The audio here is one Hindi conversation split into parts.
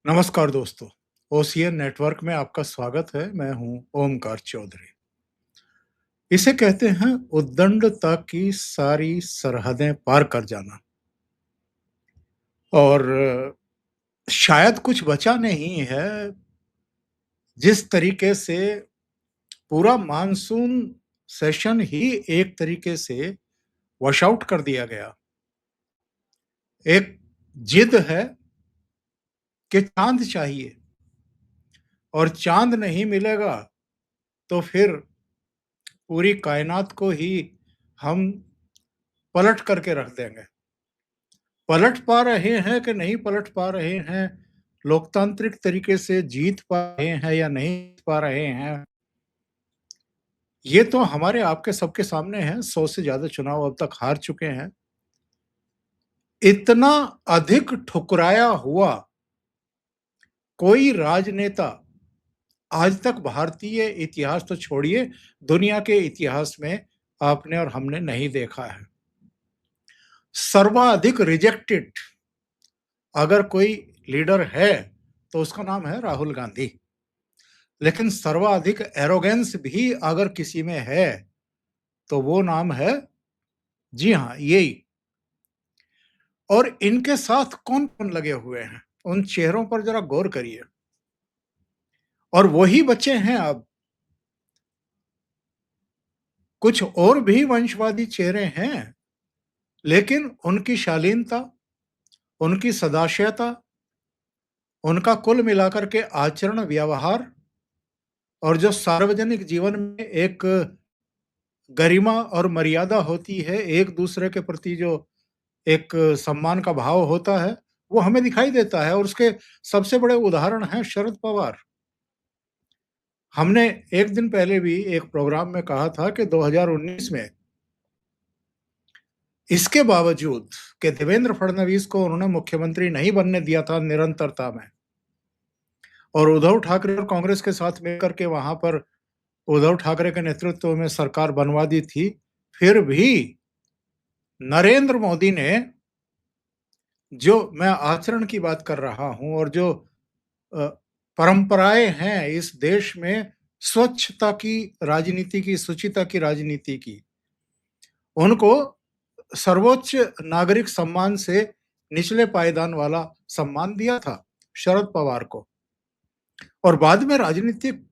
नमस्कार दोस्तों, ओसीएन नेटवर्क में आपका स्वागत है। मैं हूं ओमकार चौधरी। इसे कहते हैं उद्दंडता की सारी सरहदें पार कर जाना और शायद कुछ बचा नहीं है। जिस तरीके से पूरा मानसून सेशन ही एक तरीके से वॉश आउट कर दिया गया। एक जिद है कि चाँद चाहिए और चाँद नहीं मिलेगा तो फिर पूरी कायनात को ही हम पलट करके रख देंगे। पलट पा रहे हैं कि नहीं पलट पा रहे हैं, लोकतांत्रिक तरीके से जीत पा रहे हैं या नहीं जीत पा रहे हैं, ये तो हमारे आपके सबके सामने है। 100 से ज़्यादा चुनाव अब तक हार चुके हैं। इतना अधिक ठुकराया हुआ कोई राजनेता आज तक भारतीय इतिहास तो छोड़िए, दुनिया के इतिहास में आपने और हमने नहीं देखा है। सर्वाधिक रिजेक्टेड अगर कोई लीडर है तो उसका नाम है राहुल गांधी। लेकिन सर्वाधिक एरोगेंस भी अगर किसी में है तो वो नाम है, जी हाँ, यही। और इनके साथ कौन कौन लगे हुए हैं उन चेहरों पर जरा गौर करिए। और वही बच्चे हैं अब। कुछ और भी वंशवादी चेहरे हैं, लेकिन उनकी शालीनता, उनकी सदाशयता, उनका कुल मिलाकर के आचरण व्यवहार और जो सार्वजनिक जीवन में एक गरिमा और मर्यादा होती है, एक दूसरे के प्रति जो एक सम्मान का भाव होता है, वो हमें दिखाई देता है। और उसके सबसे बड़े उदाहरण हैं शरद पवार। हमने एक दिन पहले भी एक प्रोग्राम में कहा था कि 2019 में इसके बावजूद कि देवेंद्र फडणवीस को उन्होंने मुख्यमंत्री नहीं बनने दिया था निरंतरता में, और उद्धव ठाकरे और कांग्रेस के साथ मिलकर के वहां पर उद्धव ठाकरे के नेतृत्व में सरकार बनवा दी थी, फिर भी नरेंद्र मोदी ने, जो मैं आचरण की बात कर रहा हूं और जो अ, परंपराएं हैं इस देश में, स्वच्छता की राजनीति की, शुचिता की राजनीति की, उनको सर्वोच्च नागरिक सम्मान से निचले पायदान वाला सम्मान दिया था शरद पवार को। और बाद में राजनीतिक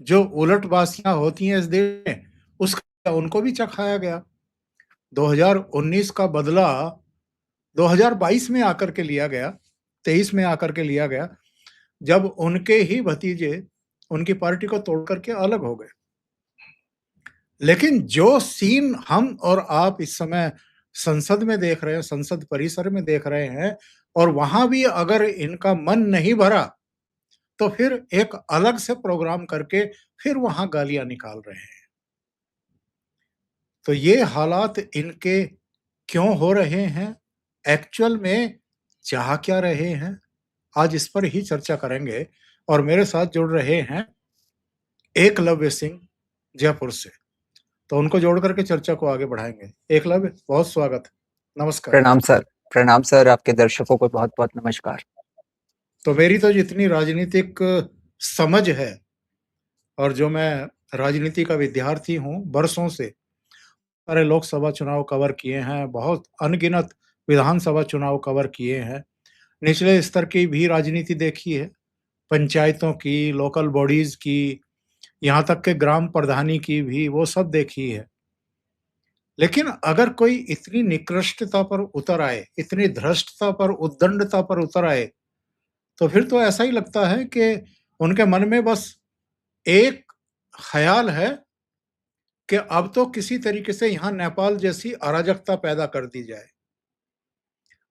जो उलटबाजियां होती हैं इस देश में, उसका उनको भी चखाया गया। 2019 का बदला 2022 में आकर के लिया गया, 23 में आकर के लिया गया, जब उनके ही भतीजे उनकी पार्टी को तोड़ करके अलग हो गए। लेकिन जो सीन हम और आप इस समय संसद में देख रहे हैं, संसद परिसर में देख रहे हैं, और वहां भी अगर इनका मन नहीं भरा तो फिर एक अलग से प्रोग्राम करके फिर वहां गालियां निकाल रहे हैं। तो ये हालात इनके क्यों हो रहे हैं, एक्चुअल में चाह क्या रहे हैं, आज इस पर ही चर्चा करेंगे। और मेरे साथ जुड़ रहे हैं एकलव्य सिंह जयपुर से, तो उनको जोड़ करके चर्चा को आगे बढ़ाएंगे। एकलव्य, बहुत स्वागत, नमस्कार। प्रणाम सर। प्रणाम सर, आपके दर्शकों को बहुत बहुत नमस्कार। तो मेरी तो जितनी राजनीतिक समझ है और जो मैं राजनीति का विद्यार्थी हूँ बरसों से, सारे लोकसभा चुनाव कवर किए हैं, बहुत अनगिनत विधानसभा चुनाव कवर किए हैं, निचले स्तर की भी राजनीति देखी है, पंचायतों की, लोकल बॉडीज की, यहाँ तक के ग्राम प्रधानी की भी, वो सब देखी है। लेकिन अगर कोई इतनी निकृष्टता पर उतर आए, इतनी धृष्टता पर, उद्दंडता पर उतर आए, तो फिर तो ऐसा ही लगता है कि उनके मन में बस एक ख्याल है कि अब तो किसी तरीके से यहाँ नेपाल जैसी अराजकता पैदा कर दी जाए।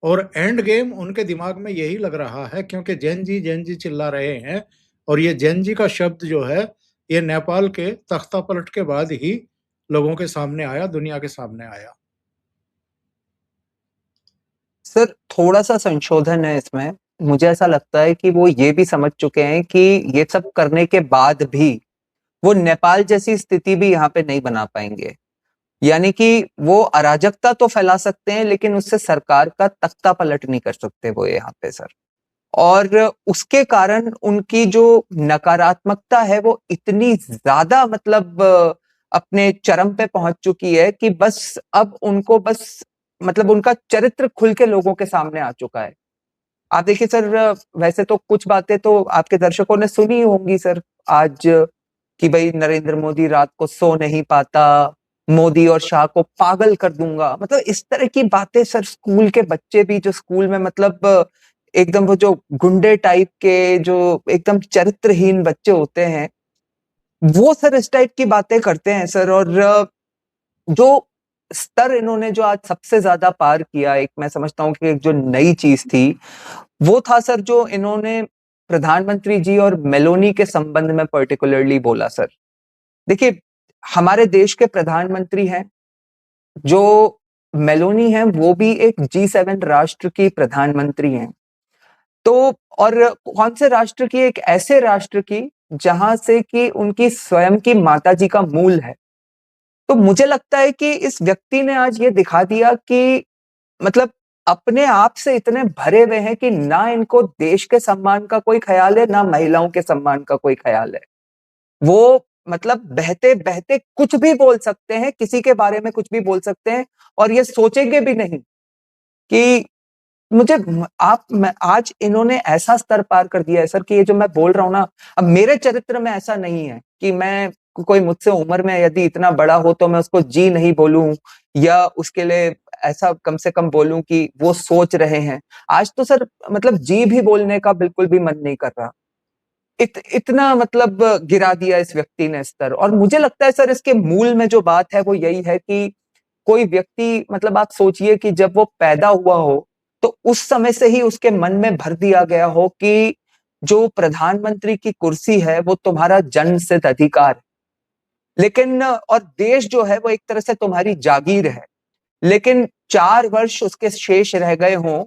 और एंड गेम उनके दिमाग में यही लग रहा है, क्योंकि जैन जी चिल्ला रहे हैं, और ये जैन जी का शब्द जो है, ये नेपाल के तख्ता पलट के बाद ही लोगों के सामने आया, दुनिया के सामने आया। सर, थोड़ा-सा संशोधन है इसमें। मुझे ऐसा लगता है कि वो ये भी समझ चुके हैं कि ये सब करने के बाद भी वो नेपाल जैसी स्थिति भी यहाँ पे नहीं बना पाएँगे। यानी कि वो अराजकता तो फैला सकते हैं, लेकिन उससे सरकार का तख्ता पलट नहीं कर सकते वो यहाँ पे सर। और उसके कारण उनकी जो नकारात्मकता है वो इतनी ज्यादा मतलब अपने चरम पे पहुंच चुकी है कि बस अब उनको बस मतलब उनका चरित्र खुल के लोगों के सामने आ चुका है। आप देखिए सर, वैसे तो कुछ बातें तो आपके दर्शकों ने सुनी होंगी सर आज, कि भाई नरेंद्र मोदी रात को सो नहीं पाता, मोदी और शाह को पागल कर दूंगा, मतलब इस तरह की बातें सर। स्कूल के बच्चे भी जो स्कूल में मतलब एकदम वो जो गुंडे टाइप के जो एकदम चरित्रहीन बच्चे होते हैं, वो सर इस टाइप की बातें करते हैं सर। और जो स्तर इन्होंने जो आज सबसे ज्यादा पार किया, एक मैं समझता हूँ कि एक जो नई चीज थी, वो था सर जो इन्होंने प्रधानमंत्री जी और मेलोनी के संबंध में पर्टिकुलरली बोला सर। देखिए, हमारे देश के प्रधानमंत्री हैं, जो मेलोनी है वो भी एक G7 राष्ट्र की प्रधानमंत्री हैं। तो और कौन से राष्ट्र की? एक ऐसे राष्ट्र की जहां से कि उनकी स्वयं की माताजी का मूल है। तो मुझे लगता है कि इस व्यक्ति ने आज ये दिखा दिया कि मतलब अपने आप से इतने भरे हुए हैं कि ना इनको देश के सम्मान का कोई ख्याल है, ना महिलाओं के सम्मान का कोई ख्याल है। वो मतलब बहते-बहते कुछ भी बोल सकते हैं, किसी के बारे में कुछ भी बोल सकते हैं और ये सोचेंगे भी नहीं कि मुझे आप मैं आज इन्होंने ऐसा स्तर पार कर दिया है सर कि ये जो मैं बोल रहा हूँ ना, अब मेरे चरित्र में ऐसा नहीं है कि मैं कोई मुझसे उम्र में यदि इतना बड़ा हो तो मैं उसको जी नहीं बोलूं, या उसके लिए ऐसा कम से कम बोलूं कि वो सोच रहे हैं। आज तो सर मतलब जी भी बोलने का बिल्कुल भी मन नहीं कर रहा। इतना मतलब गिरा दिया इस व्यक्ति ने स्तर। और मुझे लगता है सर इसके मूल में जो बात है वो यही है कि कोई व्यक्ति मतलब आप सोचिए कि जब वो पैदा हुआ हो तो उस समय से ही उसके मन में भर दिया गया हो कि जो प्रधानमंत्री की कुर्सी है वो तुम्हारा जन्म सिद्ध अधिकार है। लेकिन और देश जो है वो एक तरह से तुम्हारी जागीर है। लेकिन 4 वर्ष उसके शेष रह गए हों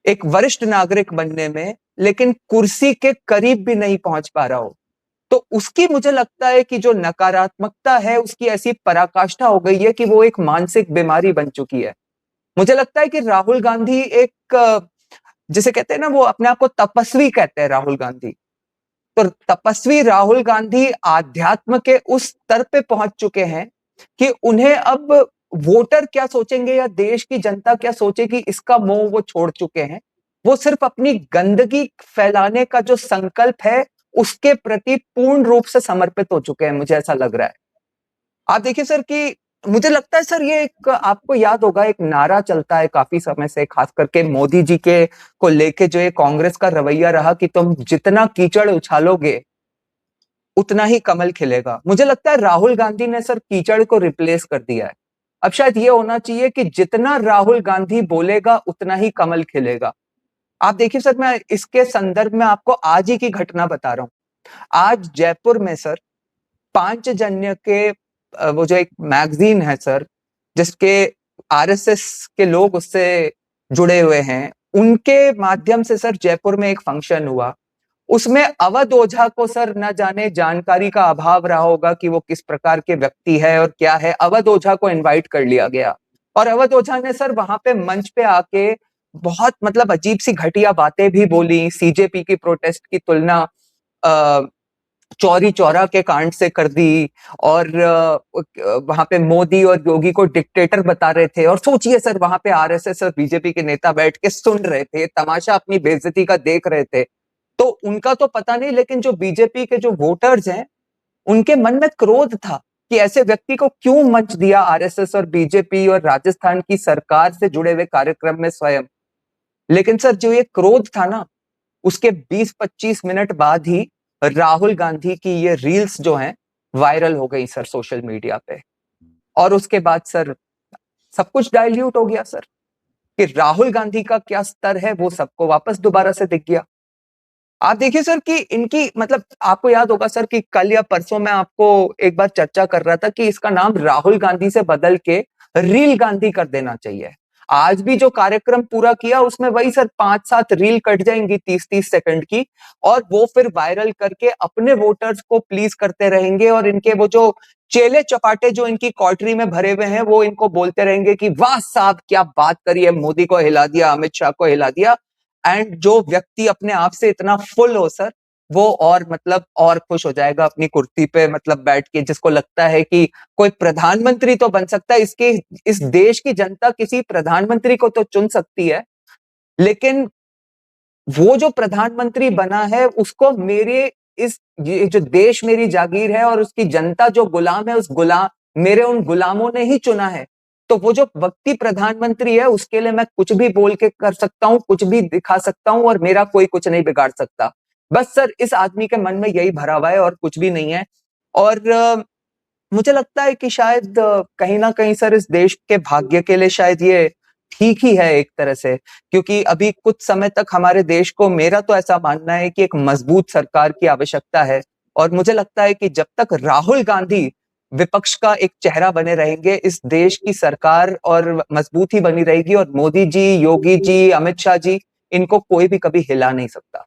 एक वरिष्ठ नागरिक बनने में, लेकिन कुर्सी के करीब भी नहीं पहुंच पा रहा हो, तो उसकी मुझे लगता है कि जो नकारात्मकता है उसकी ऐसी पराकाष्ठा हो गई है कि वो एक मानसिक बीमारी बन चुकी है। मुझे लगता है कि राहुल गांधी एक जिसे कहते हैं ना, वो अपने आप को तपस्वी कहते हैं राहुल गांधी। तो तपस्वी राहुल गांधी आध्यात्म के उस स्तर पे पहुंच चुके हैं कि उन्हें अब वोटर क्या सोचेंगे या देश की जनता क्या सोचेगी इसका मोह वो छोड़ चुके हैं। वो सिर्फ अपनी गंदगी फैलाने का जो संकल्प है उसके प्रति पूर्ण रूप से समर्पित हो चुके हैं, मुझे ऐसा लग रहा है। आप देखिए सर कि मुझे लगता है सर ये एक आपको याद होगा एक नारा चलता है काफी समय से, खास करके मोदी जी के को लेके जो ये कांग्रेस का रवैया रहा कि तुम जितना कीचड़ उछालोगे उतना ही कमल खिलेगा। मुझे लगता है राहुल गांधी ने सर कीचड़ को रिप्लेस कर दिया है। अब शायद ये होना चाहिए कि जितना राहुल गांधी बोलेगा उतना ही कमल खिलेगा। आप देखिए सर, मैं इसके संदर्भ में आपको आज ही की घटना बता रहा हूं। आज जयपुर में सर पांचजन्य के वो जो एक मैगजीन है सर, जिसके आरएसएस के लोग उससे जुड़े हुए हैं, उनके माध्यम से सर जयपुर में एक फंक्शन हुआ। उसमें अवध ओझा को सर न जाने जानकारी का अभाव रहा होगा कि वो किस प्रकार के व्यक्ति है और क्या है, अवध ओझा को इनवाइट कर लिया गया और अवध ओझा ने सर वहां पे मंच पे आके बहुत मतलब अजीब सी घटिया बातें भी बोली। सीजेपी की प्रोटेस्ट की तुलना चौरी चौरा के कांड से कर दी और वहां पे मोदी और योगी को डिक्टेटर बता रहे थे। और सोचिए सर वहां पे आरएसएस और बीजेपी के नेता बैठ के सुन रहे थे, तमाशा अपनी बेइज्जती का देख रहे थे। तो उनका तो पता नहीं, लेकिन जो बीजेपी के जो वोटर्स हैं उनके मन में क्रोध था कि ऐसे व्यक्ति को क्यों मंच दिया आरएसएस और बीजेपी और राजस्थान की सरकार से जुड़े हुए कार्यक्रम में स्वयं। लेकिन सर जो ये क्रोध था ना, उसके 20-25 मिनट बाद ही राहुल गांधी की ये रील्स जो हैं वायरल हो गई सर सोशल मीडिया पे। और उसके बाद सर सब कुछ डाइल्यूट हो गया सर, कि राहुल गांधी का क्या स्तर है वो सबको वापस दोबारा से दिख गया। आप देखिए सर कि इनकी मतलब आपको याद होगा सर कि कल या परसों मैं आपको एक बार चर्चा कर रहा था कि इसका नाम राहुल गांधी से बदल के रील गांधी कर देना चाहिए। आज भी जो कार्यक्रम पूरा किया उसमें वही सर 5-7 रील कट जाएंगी 30-30 सेकंड की, और वो फिर वायरल करके अपने वोटर्स को प्लीज करते रहेंगे। और इनके वो जो चेले चपाटे जो इनकी कॉटरी में भरे हुए हैं वो इनको बोलते रहेंगे कि वाह साहब क्या बात करी है, मोदी को हिला दिया, अमित शाह को हिला दिया। एंड जो व्यक्ति अपने आप से इतना फुल हो सर, वो और मतलब और खुश हो जाएगा अपनी कुर्सी पे मतलब बैठ के, जिसको लगता है कि कोई प्रधानमंत्री तो बन सकता है, इसके इस देश की जनता किसी प्रधानमंत्री को तो चुन सकती है, लेकिन वो जो प्रधानमंत्री बना है उसको मेरे इस ये जो देश मेरी जागीर है और उसकी जनता जो गुलाम है, उस गुलाम मेरे उन गुलामों ने ही चुना है। तो वो जो व्यक्ति प्रधानमंत्री है उसके लिए मैं कुछ भी बोल के कर सकता हूँ, कुछ भी दिखा सकता हूँ और मेरा कोई कुछ नहीं बिगाड़ सकता। बस सर इस आदमी के मन में यही भरा हुआ है और कुछ भी नहीं है। और मुझे लगता है कि शायद कहीं न कहीं सर इस देश के भाग्य के लिए शायद ये ठीक ही है एक तरह से, क्योंकि अभी कुछ समय तक हमारे देश को, मेरा तो ऐसा मानना है कि एक मजबूत सरकार की आवश्यकता है और मुझे लगता है कि जब तक राहुल गांधी विपक्ष का एक चेहरा बने रहेंगे, इस देश की सरकार और मजबूत ही बनी रहेगी और मोदी जी, योगी जी, अमित शाह जी, इनको कोई भी कभी हिला नहीं सकता।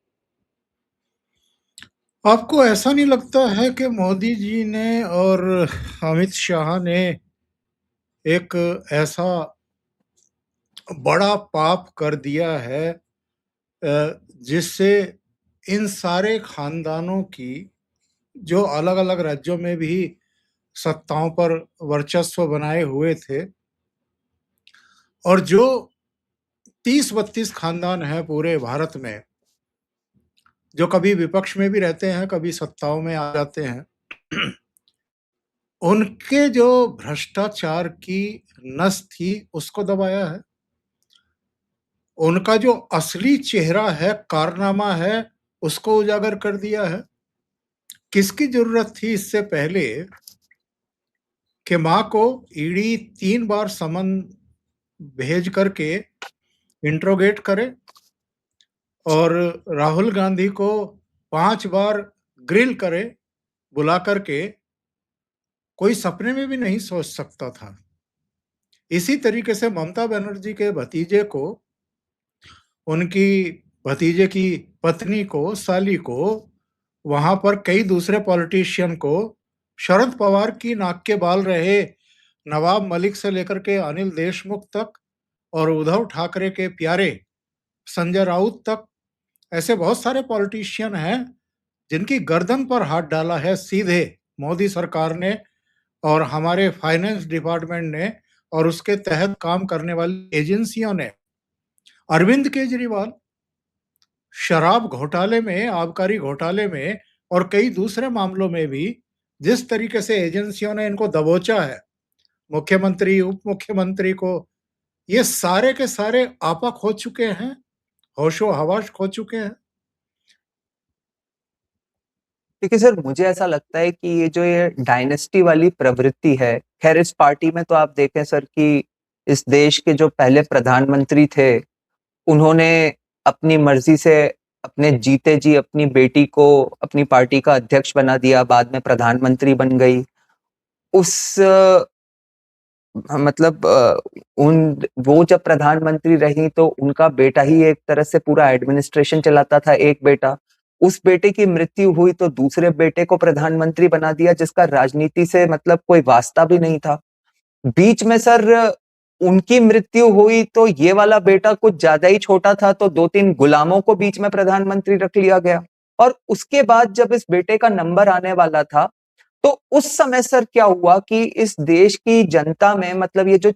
आपको ऐसा नहीं लगता है कि मोदी जी ने और अमित शाह ने एक ऐसा बड़ा पाप कर दिया है जिससे इन सारे खानदानों की जो अलग-अलग राज्यों में भी सत्ताओं पर वर्चस्व बनाए हुए थे और जो 30-32 खानदान हैं पूरे भारत में, जो कभी विपक्ष में भी रहते हैं, कभी सत्ताओं में आ जाते हैं। उनके जो भ्रष्टाचार की नस थी, उसको दबाया है। उनका जो असली चेहरा है, कारनामा है, उसको उजागर कर दिया है। किसकी ज़रूरत थी इससे पहले कि माँ को ईडी 3 बार समन भेज कर के इंट्रोगेट करे और राहुल गांधी को 5 बार ग्रिल करे, बुला कर के, कोई सपने में भी नहीं सोच सकता था। इसी तरीके से ममता बनर्जी के भतीजे को, उनकी भतीजे की पत्नी को, साली को, वहाँ पर कई दूसरे पॉलिटिशियन को, शरद पवार की नाक के बाल रहे नवाब मलिक से लेकर के अनिल देशमुख तक और उद्धव ठाकरे के प्यारे संजय राउत तक, ऐसे बहुत सारे पॉलिटिशियन हैं जिनकी गर्दन पर हाथ डाला है सीधे मोदी सरकार ने और हमारे फाइनेंस डिपार्टमेंट ने और उसके तहत काम करने वाली एजेंसियों ने। अरविंद केजरीवाल शराब घोटाले में, आबकारी घोटाले में और कई दूसरे मामलों में भी जिस तरीके से एजेंसियों ने इनको दबोचा है, मुख्यमंत्री, उप मुख्यमंत्री को, ये सारे के सारे आपा खो चुके हैं, होशो-हवास खो चुके हैं। देखिए सर, मुझे ऐसा लगता है कि ये डायनेस्टी वाली प्रवृत्ति है, खैर इस पार्टी में तो आप देखें सर कि इस देश के जो पहले प्रधानमंत्री थे, उन्होंने अपनी मर्जी से अपने जीते जी अपनी बेटी को अपनी पार्टी का अध्यक्ष बना दिया, बाद में प्रधानमंत्री बन गई। उस मतलब उन वो जब प्रधानमंत्री रही तो उनका बेटा ही एक तरह से पूरा एडमिनिस्ट्रेशन चलाता था, एक बेटा। उस बेटे की मृत्यु हुई तो दूसरे बेटे को प्रधानमंत्री बना दिया जिसका राजनीति से मतलब कोई वास्ता भी नहीं था। बीच में सर उनकी मृत्यु हुई तो ये वाला बेटा कुछ ज्यादा ही छोटा था तो 2-3 गुलामों को बीच में प्रधानमंत्री रख लिया गया। और उसके बाद जब इस बेटे का नंबर आने वाला था, तो उस समय सर क्या हुआ कि इस देश की जनता में मतलब ये जो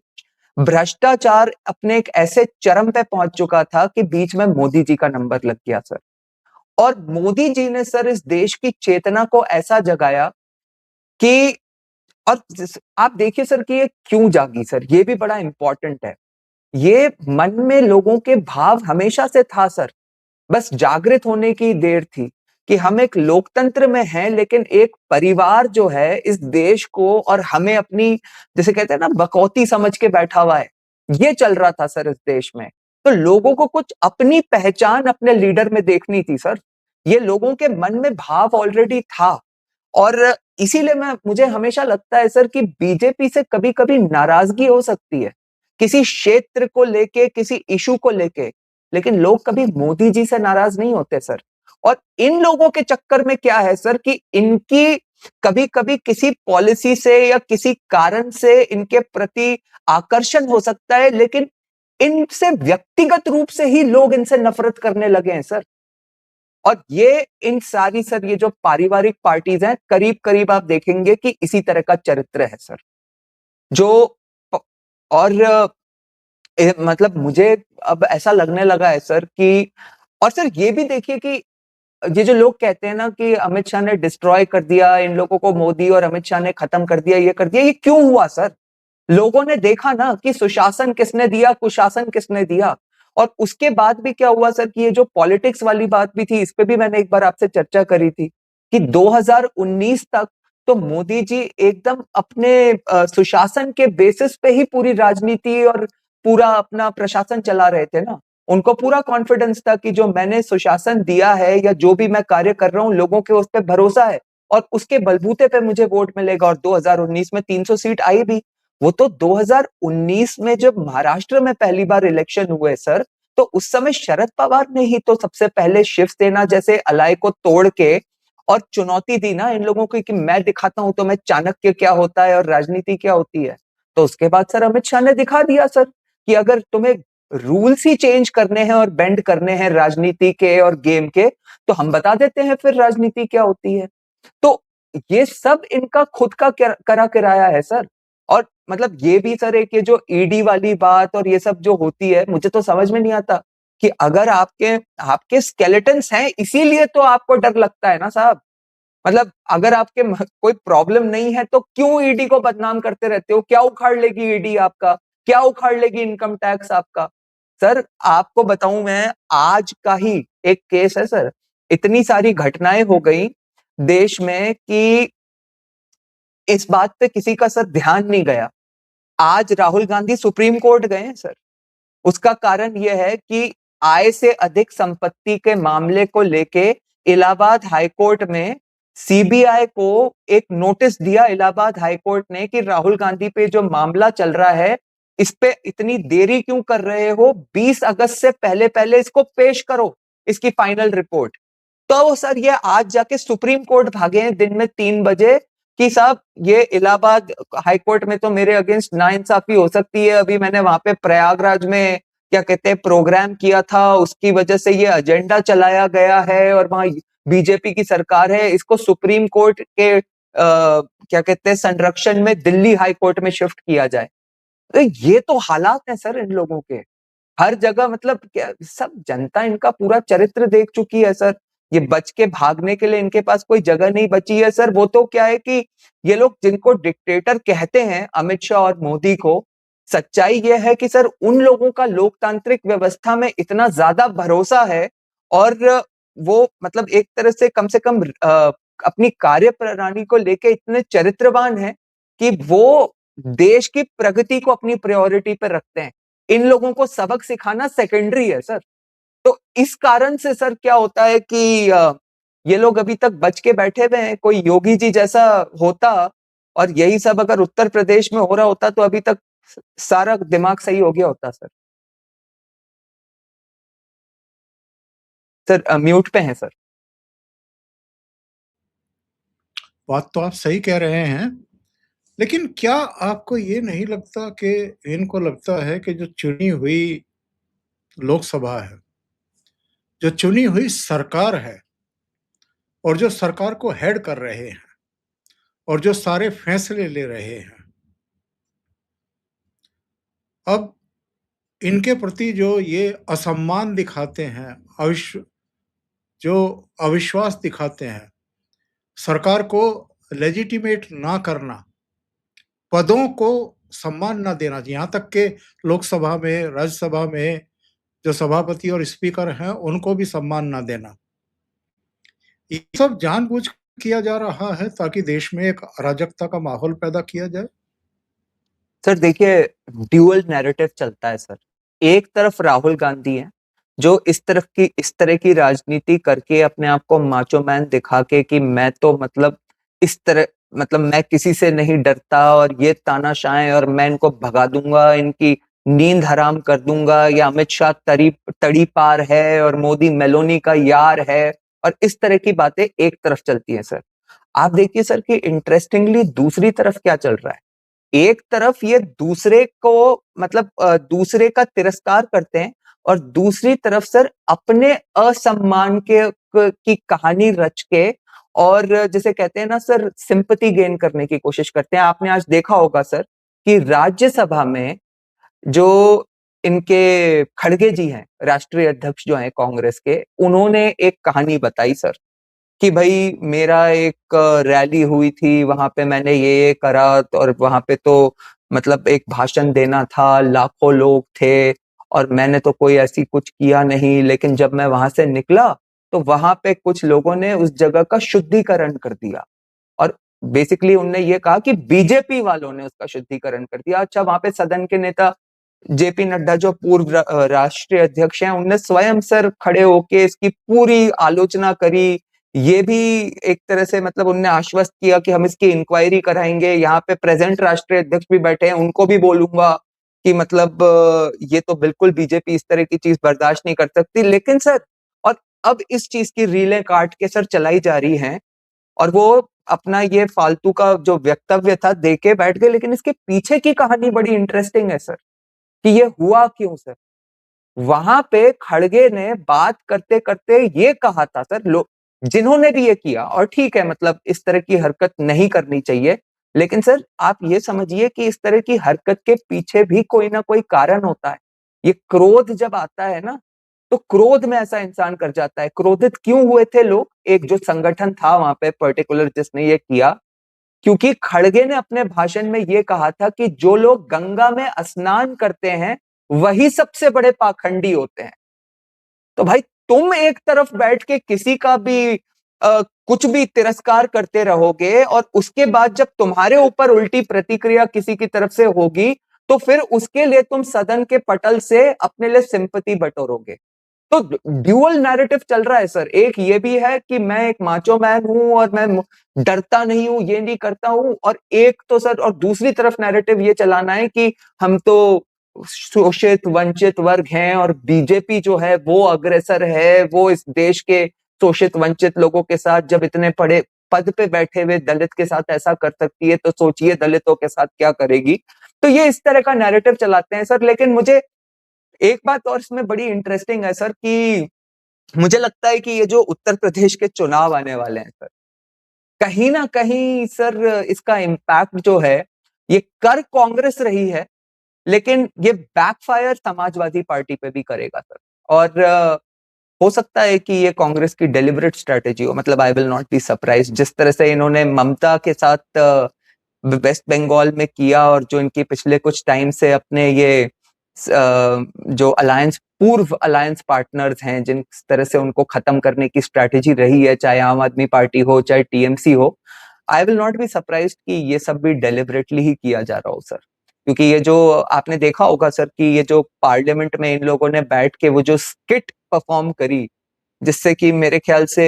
भ्रष्टाचार अपने एक ऐसे चरम पे पहुंच चुका था कि बीच में मोदी जी का नंबर लग गया सर। और मोदी जी ने सर इस देश की चेतना को ऐसा जगाया कि और आप देखिए सर कि ये क्यों जागी सर, ये भी बड़ा इंपॉर्टेंट है। ये मन में लोगों के भाव हमेशा से था सर, बस जागृत होने की देर थी कि हम एक लोकतंत्र में हैं लेकिन एक परिवार जो है इस देश को और हमें अपनी, जैसे कहते हैं ना, बकौती समझ के बैठा हुआ है। ये चल रहा था सर इस देश में। तो लोगों को कुछ अपनी पहचान अपने लीडर में देखनी थी सर। ये लोगों के मन में भाव ऑलरेडी था और इसीलिए मुझे हमेशा लगता है सर कि बीजेपी से कभी-कभी नाराजगी हो सकती है, किसी क्षेत्र को लेके, किसी इश्यू को लेके, लेकिन लोग कभी मोदी जी से नाराज नहीं होते सर। और इन लोगों के चक्कर में क्या है सर कि इनकी कभी-कभी किसी पॉलिसी से या किसी कारण से इनके प्रति आकर्षण हो सकता है, लेकिन इनसे व्यक्तिगत रूप से ही लोग इनसे नफरत करने लगे हैं सर। और ये इन सारी सर ये जो पारिवारिक पार्टीज हैं, करीब करीब आप देखेंगे कि इसी तरह का चरित्र है सर। जो और मतलब मुझे अब ऐसा लगने लगा है सर कि, और सर ये भी देखिए कि ये जो लोग कहते हैं ना कि अमित शाह ने डिस्ट्रॉय कर दिया, इन लोगों को मोदी और अमित शाह ने खत्म कर दिया, ये कर दिया, ये क्यों हुआ सर? लोगों ने देखा ना कि सुशासन किसने दिया, कुशासन किसने दिया। और उसके बाद भी क्या हुआ सर कि ये जो पॉलिटिक्स वाली बात भी थी, इस पे भी मैंने एक बार आपसे चर्चा करी थी कि 2019 तक तो मोदी जी एकदम अपने सुशासन के बेसिस पे ही पूरी राजनीति और पूरा अपना प्रशासन चला रहे थे ना। उनको पूरा कॉन्फिडेंस था कि जो मैंने सुशासन दिया है या जो भी मैं कार्य कर रहा हूं, लोगों के उस पर भरोसा है और उसके बलबूते पे मुझे वोट मिलेगा। और 2019 में 300 सीट आई भी। वो तो 2019 में जब महाराष्ट्र में पहली बार इलेक्शन हुए सर, तो उस समय शरद पवार ने ही तो सबसे पहले शिवसेना जैसे अलाय को तोड़ के और चुनौती दी ना इन लोगों को कि मैं दिखाता हूं तो मैं चाणक्य क्या होता है और राजनीति क्या होती है। तो उसके बाद सर अमित शाह ने दिखा दिया सर कि अगर तुम्हें रूल्स ही चेंज करने हैं और बेंड करने हैं राजनीति के और गेम के, तो हम बता देते हैं फिर राजनीति क्या होती है। तो ये सब इनका खुद का करा किराया है सर। और मतलब ये भी सर एक ये जो ईडी वाली बात और ये सब जो होती है, मुझे तो समझ में नहीं आता कि अगर आपके आपके स्केलेटन्स हैं इसीलिए तो आपको डर लगता है ना साहब। मतलब अगर आपके कोई प्रॉब्लम नहीं है तो क्यों ईडी को बदनाम करते रहते हो? क्या उखाड़ लेगी ईडी आपका? क्या उखाड़ लेगी इनकम टैक्स आपका? सर आपको बताऊं, मैं आज का ही एक केस है सर। इतनी सारी घटनाएं हो गई देश में कि इस बात पे किसी का सर ध्यान नहीं गया। आज राहुल गांधी सुप्रीम कोर्ट गए हैं सर। उसका कारण यह है कि आय से अधिक संपत्ति के मामले को लेके इलाहाबाद हाईकोर्ट में सीबीआई को एक नोटिस दिया इलाहाबाद हाईकोर्ट ने कि राहुल गांधी पे जो मामला चल रहा है, इस पे इतनी देरी क्यों कर रहे हो? 20 अगस्त से पहले पहले इसको पेश करो, इसकी फाइनल रिपोर्ट। तो सर ये आज जाके सुप्रीम कोर्ट भागे हैं दिन में 3 बजे कि साहब ये इलाहाबाद हाईकोर्ट में तो मेरे अगेंस्ट नाइंसाफी हो सकती है। अभी मैंने वहां पे प्रयागराज में क्या कहते हैं प्रोग्राम किया था, उसकी वजह से ये एजेंडा चलाया गया है और वहां बीजेपी की सरकार है। इसको सुप्रीम कोर्ट के क्या कहते हैं संरक्षण में दिल्ली हाई कोर्ट में शिफ्ट किया जाए। तो ये तो हालात है सर इन लोगों के। हर जगह मतलब क्या सब जनता इनका पूरा चरित्र देख चुकी है सर। ये बच के भागने के लिए इनके पास कोई जगह नहीं बची है सर। वो तो क्या है कि ये लोग जिनको डिक्टेटर कहते हैं अमित शाह और मोदी को, सच्चाई ये है कि सर उन लोगों का लोकतांत्रिक व्यवस्था में इतना ज्यादा भरोसा है और वो मतलब एक तरह से कम अपनी कार्य प्रणाली को लेके इतने चरित्रवान है कि वो देश की प्रगति को अपनी प्रायोरिटी पर रखते हैं। इन लोगों को सबक सिखाना सेकेंडरी है सर। तो इस कारण से सर क्या होता है कि ये लोग अभी तक बच के बैठे हुए हैं। कोई योगी जी जैसा होता और यही सब अगर उत्तर प्रदेश में हो रहा होता तो अभी तक सारा दिमाग सही हो गया होता सर। सर म्यूट पे हैं सर। बात तो आप सही कह रहे हैं, लेकिन क्या आपको ये नहीं लगता कि इनको लगता है कि जो चुनी हुई लोकसभा है, जो चुनी हुई सरकार है और जो सरकार को हेड कर रहे हैं और जो सारे फैसले ले रहे हैं, अब इनके प्रति जो ये असम्मान दिखाते हैं, जो अविश्वास दिखाते हैं, सरकार को लेजिटिमेट ना करना, पदों को सम्मान ना देना, यहाँ तक कि लोकसभा में, राज्यसभा में जो सभापति और स्पीकर हैं, उनको भी सम्मान ना देना। ये सब जानबूझ किया जा रहा है ताकि देश में एक अराजकता का माहौल पैदा किया जाए। सर देखिए ड्यूअल नैरेटिव चलता है सर। एक तरफ राहुल गांधी है जो इस तरह की राजनीति करके अपने आप को माचो मैन दिखा के कि मैं तो मतलब इस तरह मतलब मैं किसी से नहीं डरता और ये तानाशाह और मैं इनको भगा दूंगा, इनकी नींद हराम कर दूंगा, या अमित शाह तड़ी पार है और मोदी मेलोनी का यार है, और इस तरह की बातें एक तरफ चलती हैं सर। आप देखिए सर कि इंटरेस्टिंगली दूसरी तरफ क्या चल रहा है एक तरफ ये दूसरे को मतलब दूसरे का तिरस्कार करते हैं और दूसरी तरफ सर अपने असम्मान की कहानी रच के और जैसे कहते हैं ना सर सिंपैथी गेन करने की कोशिश करते हैं। आपने आज देखा होगा सर कि राज्यसभा में जो इनके खड़गे जी हैं, राष्ट्रीय अध्यक्ष जो हैं कांग्रेस के, उन्होंने एक कहानी बताई सर कि भाई मेरा एक रैली हुई थी, वहां पे मैंने ये करा और वहां पे तो मतलब एक भाषण देना था, लाखों लोग थे और मैंने तो कोई ऐसी कुछ किया नहीं, लेकिन जब मैं वहां से निकला तो वहां पे कुछ लोगों ने उस जगह का शुद्धिकरण कर दिया और बेसिकली उनने ये कहा कि बीजेपी वालों ने उसका शुद्धिकरण कर दिया। अच्छा, वहां पे सदन के नेता जेपी नड्डा जो पूर्व राष्ट्रीय अध्यक्ष हैं, उनने स्वयं सर खड़े होके इसकी पूरी आलोचना करी। ये भी एक तरह से मतलब उनने आश्वस्त किया कि हम इसकी इंक्वायरी कराएंगे। यहाँ पे प्रेजेंट राष्ट्रीय अध्यक्ष भी बैठे हैं, उनको भी बोलूंगा कि मतलब ये तो बिल्कुल बीजेपी इस तरह की चीज बर्दाश्त नहीं कर सकती। लेकिन सर और अब इस चीज की रीलें काट के सर चलाई जा रही हैं और वो अपना ये फालतू का जो वक्तव्य था दे के बैठ गए। लेकिन इसके पीछे की कहानी बड़ी इंटरेस्टिंग है सर कि ये हुआ क्यों सर। वहां पे खड़गे ने बात करते करते ये कहा था सर, लोग जिन्होंने भी ये किया, और ठीक है मतलब इस तरह की हरकत नहीं करनी चाहिए, लेकिन सर आप ये समझिए कि इस तरह की हरकत के पीछे भी कोई ना कोई कारण होता है। ये क्रोध जब आता है ना, तो क्रोध में ऐसा इंसान कर जाता है। क्रोधित क्यों हुए थे लोग? एक जो संगठन था वहां पे पर्टिकुलर जिसने ये किया, क्योंकि खड़गे ने अपने भाषण में यह कहा था कि जो लोग गंगा में स्नान करते हैं वही सबसे बड़े पाखंडी होते हैं। तो भाई तुम एक तरफ बैठ के किसी का भी कुछ भी तिरस्कार करते रहोगे और उसके बाद जब तुम्हारे ऊपर उल्टी प्रतिक्रिया किसी की तरफ से होगी तो फिर उसके लिए तुम सदन के पटल से अपने लिए सिंपैथी बटोरोगे। तो ड्यूअल नैरेटिव चल रहा है सर। एक ये भी है कि मैं एक माचो मैन हूं और मैं डरता नहीं हूं, ये नहीं करता हूं, और एक तो सर और दूसरी तरफ नैरेटिव ये चलाना है कि हम तो शोषित वंचित वर्ग हैं और बीजेपी जो है वो अग्रेसर है, वो इस देश के शोषित वंचित लोगों के साथ जब इतने बड़े पद पे बैठे हुए दलित के साथ ऐसा कर सकती है तो सोचिए दलितों के साथ क्या करेगी। तो ये इस तरह का नैरेटिव चलाते हैं सर। लेकिन मुझे एक बात और इसमें बड़ी इंटरेस्टिंग है सर कि मुझे लगता है कि ये जो उत्तर प्रदेश के चुनाव आने वाले हैं सर, कहीं ना कहीं सर इसका इम्पैक्ट जो है ये कर कांग्रेस रही है, लेकिन ये बैकफायर समाजवादी पार्टी पे भी करेगा सर। और हो सकता है कि ये कांग्रेस की डेलिबरेट स्ट्रेटेजी हो। मतलब I will not be surprise, जिस तरह से इन्होंने ममता के साथ वेस्ट बंगाल में किया और जो इनके पिछले कुछ टाइम से अपने ये जो अलायंस पूर्व अलायंस पार्टनर्स हैं जिन तरह से उनको खत्म करने की स्ट्रैटेजी रही है, चाहे आम आदमी पार्टी हो चाहे टीएमसी हो, I will not be surprised कि ये सब भी डेलिबरेटली ही किया जा रहा हो सर। क्योंकि ये जो आपने देखा होगा सर कि ये जो पार्लियामेंट में इन लोगों ने बैठ के वो जो स्किट परफॉर्म करी, जिससे कि मेरे ख्याल से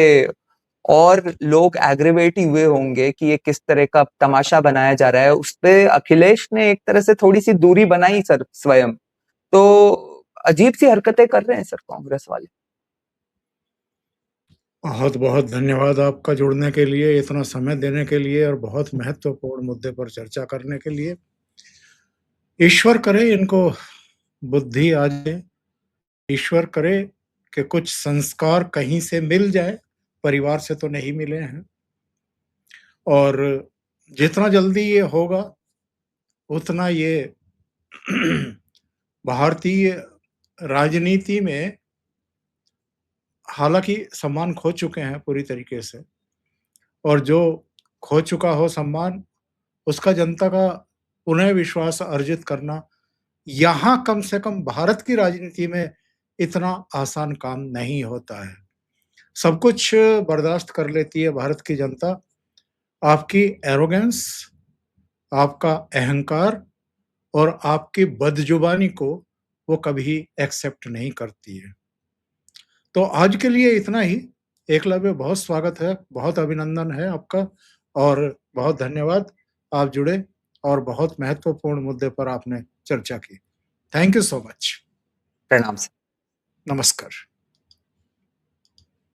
और लोग एग्रीवेट ही हुए होंगे कि ये किस तरह का तमाशा बनाया जा रहा है, उस पे अखिलेश ने एक तरह से थोड़ी सी दूरी बनाई सर स्वयं। तो अजीब सी हरकतें कर रहे हैं सर कांग्रेस वाले। बहुत बहुत धन्यवाद आपका जुड़ने के लिए, इतना समय देने के लिए और बहुत महत्वपूर्ण मुद्दे पर चर्चा करने के लिए। ईश्वर करे इनको बुद्धि आ जाए, ईश्वर करे कि कुछ संस्कार कहीं से मिल जाए, परिवार से तो नहीं मिले हैं। और जितना जल्दी ये होगा उतना ये भारतीय राजनीति में हालांकि सम्मान खो चुके हैं पूरी तरीके से, और जो खो चुका हो सम्मान उसका जनता का पुनः विश्वास अर्जित करना यहाँ कम से कम भारत की राजनीति में इतना आसान काम नहीं होता है। सब कुछ बर्दाश्त कर लेती है भारत की जनता, आपकी एरोगेंस, आपका अहंकार और आपकी बदजुबानी को वो कभी एक्सेप्ट नहीं करती है। तो आज के लिए इतना ही। एकलव्य, बहुत स्वागत है, बहुत अभिनंदन है आपका और बहुत धन्यवाद। आप जुड़े और बहुत महत्वपूर्ण मुद्दे पर आपने चर्चा की। Thank you so much. प्रणाम सर। नमस्कार।